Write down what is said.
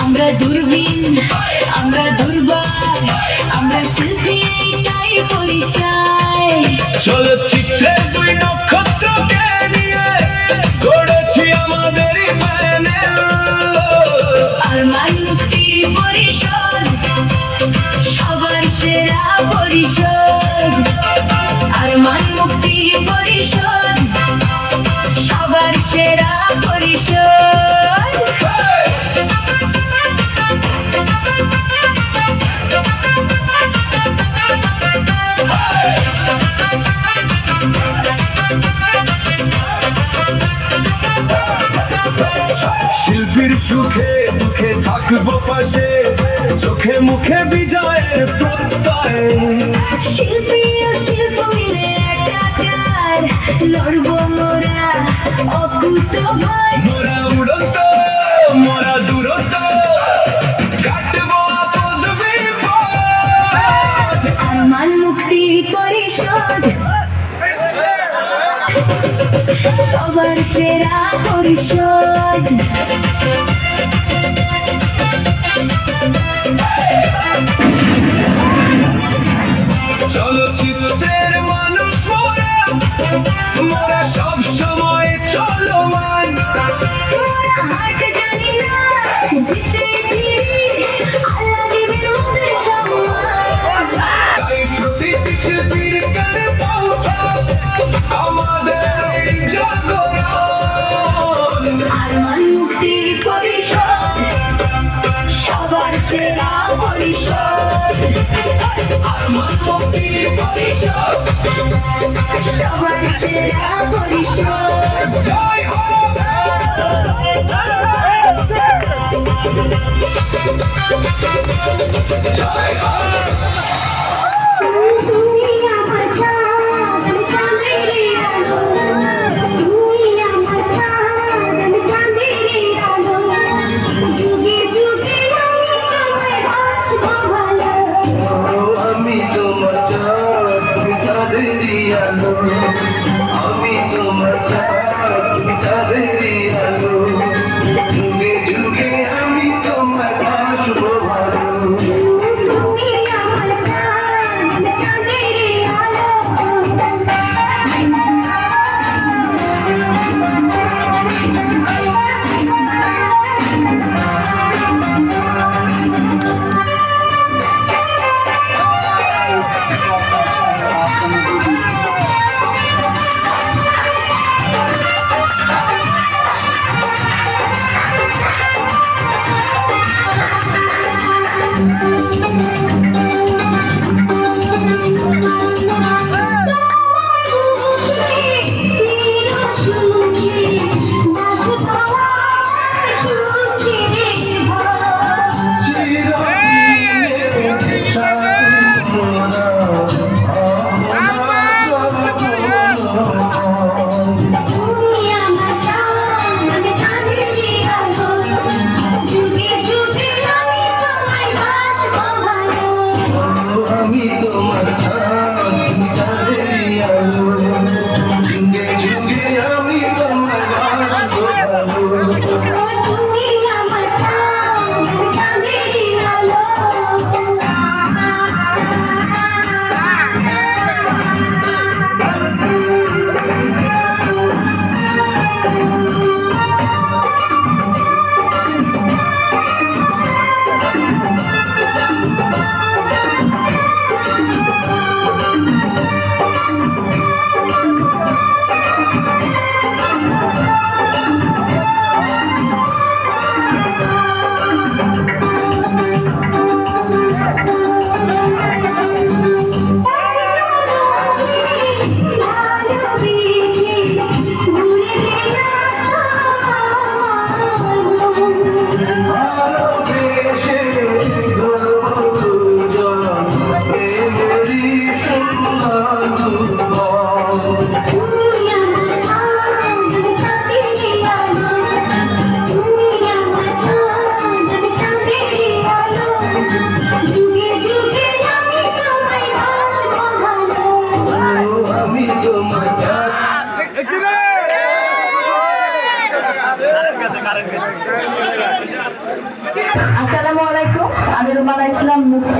আমরা দূরবীন, আমরা দুর্বার, আমরা শিল্পী, এইটাই পরিচয়। চলচ্চিত্রের দুই নক্ষত্রকে নিয়ে গড়েছি আমাদের প্যানেল। আরমান মুক্তি পরিষদ, সবার সেরা পরিষদ। আরমান মুক্তি পরিষদ, সবার সেরা পরিষদ। শিল্পীর সুখে দুঃখে থাকবো পাশে, চোখে মুখে বিজয়ের প্রত্যয়। শিল্পী ও শিল্প মিলে একাকার, লড়বো মোরা অকুত ভয়। মোরা উড়ন্ত, মোরা দূরন্ত, কাটবো আপদ বিপদ। আরমান মুক্তি পরিষদ, সবার সেরা পরিষদ। চলচ্চিত্রের মানুষ মোরা, মোরা সব সময় চলমান। মোরা হাট জানি না, জিতে ফিরি, আল্লাহ দিবেন ওদের সম্মান। তাই প্রতিটি শিল্পীর কানে পৌঁছাক আমাদের এই জাগরণ। আরমান মুক্তি পরিষদ, সবার সেরা পরিষদ। আরমান মুক্তি পরিষদ, সবার সেরা পরিষদ। জয় হোক। জয় হোক। আমি তোমার চাঁদ, তুমি চাঁদেরই আলো। আমি তোমার চাঁদ, তুমি চাঁদেরই আলো। যুগে যুগে আমি তোমার আসবো ভালো। আমি তোমার চাঁদ, তুমি চাঁদেরই আলো। যুগে যুগে আমি তোমার আসবো ভালো। কারেন্ট আসসালামু আলাইকুম, আমি রুমানা ইসলাম মুক্তা।